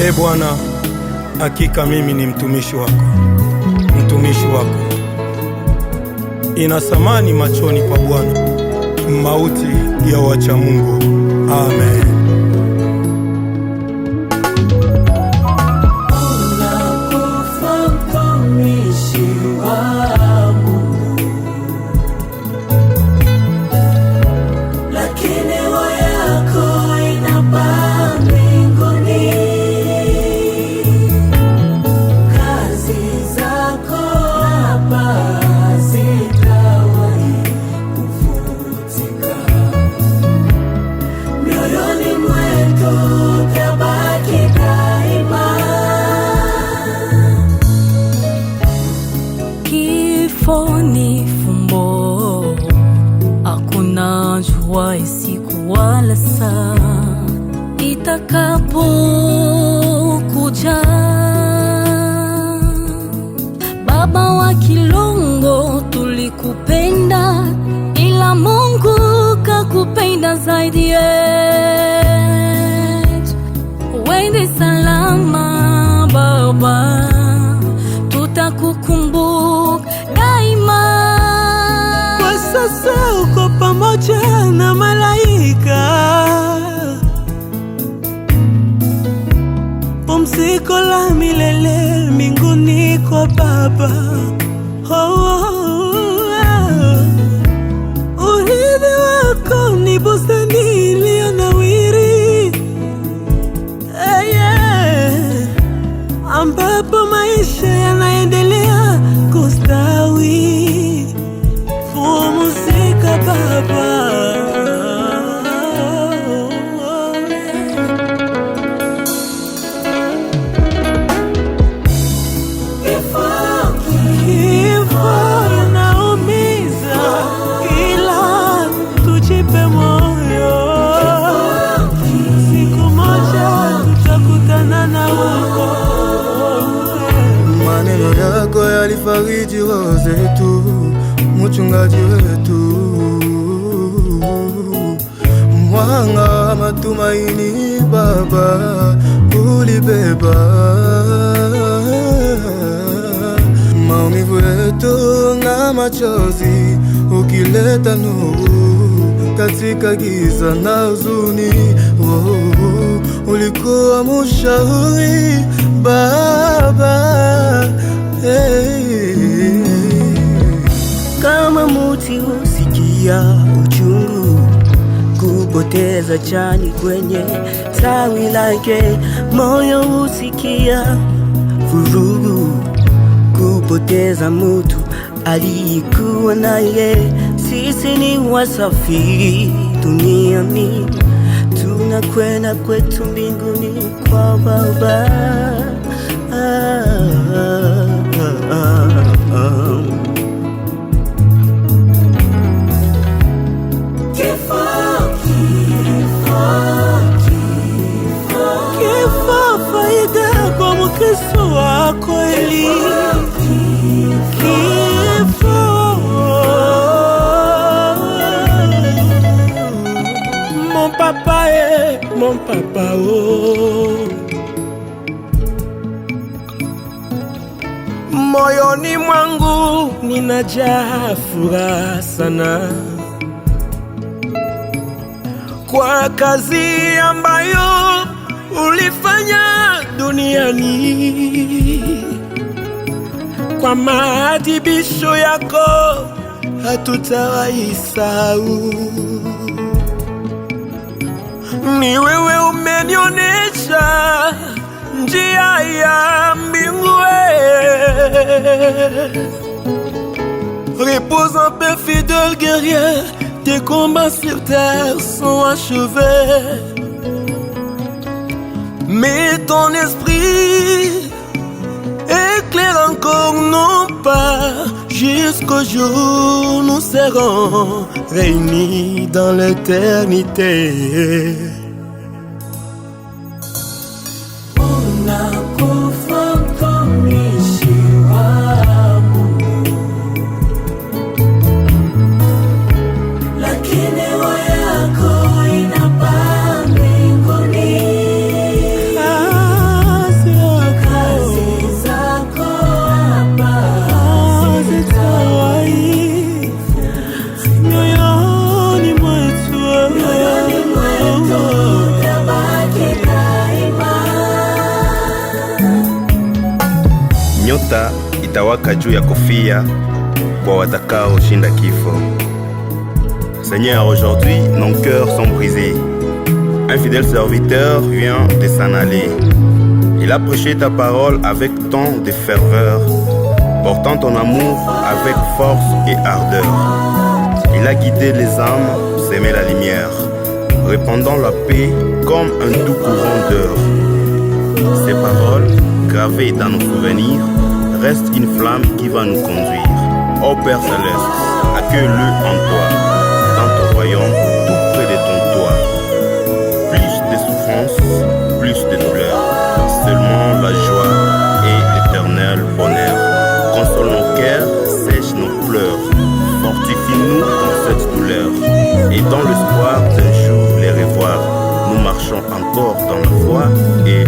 E Bwana, hakika mimi ni mtumishi wako, mtumishi wako. Ina thamani machoni pa Bwana mauti ya wacha Mungu. Amen. Ni fumbo, hakuna jua siku wala saa itakapo kuja. Baba wa Kilongo, tulikupenda, ila Mungu kakupenda zaidi yetu. Uende salama Baba, tutakukumbuka daima. Kwa sasa uko pamoja na malaika, pumziko la milele mbinguni kwa Baba. Urithi wako ni bustani iliyonawiri, ambapo maisha yanaendelea kustawi. Pumzika Baba. Kifo inaumiza, ila tujipe moyo, siku moja tutakutana na huko. Maneno yako yalifariji roho zetu, mchungaji wetu, mwanga wa matumaini Baba ulibeba. Maumivu yetu na machozi ukileta nuru katika giza na huzuni. Ulikuwa mshauri Baba, Kama muti husikia uchungu, kupoteza jani kwenye tawi lake, moyo husikia vurugu, kupoteza mtu aliyekuwa naye. Sisi ni wasafiri duniani, tunakwenda kwetu mbinguni kwa Baba. Kifo faida kwa Mkristo wa kweli. Kifo mon papa, mon papa, oh. Moyoni mwangu ninajaa furaha sana kwa kazi ambayo ulifanya duniani, kwa maadhibisho yako hatutawaisahau. Ni wewe umenionesha njia ya mbingu. Repose en paix, fidèle guerrier, tes combats sur terre sont achevés. Mais ton esprit éclaire encore nos pas, jusqu'au jour où nous serons réunis dans l'éternité. itawaka juu ya kofia kwa watakao shinda kifo. Seigneur, aujourd'hui, nos cœurs sont brisés. Un fidèle serviteur vient de s'en aller. Il a prêché ta parole avec tant de ferveur, portant ton amour avec force et ardeur. Il a guidé les âmes, s'aimer la lumière, répandant la paix comme un doux courant d'heure. Ces paroles, gravées dans nos souvenirs, restent une flamme qui va nous conduire. Ô Père Céleste, accueille-le en toi, dans ton royaume, tout près de ton toit. Plus de souffrances, plus de douleur, seulement la joie et l'éternel bonheur. Console nos cœurs, sèche nos pleurs, fortifie-nous dans cette douleur. Et dans l'espoir d'un jour les revoir, nous marchons encore dans la foi et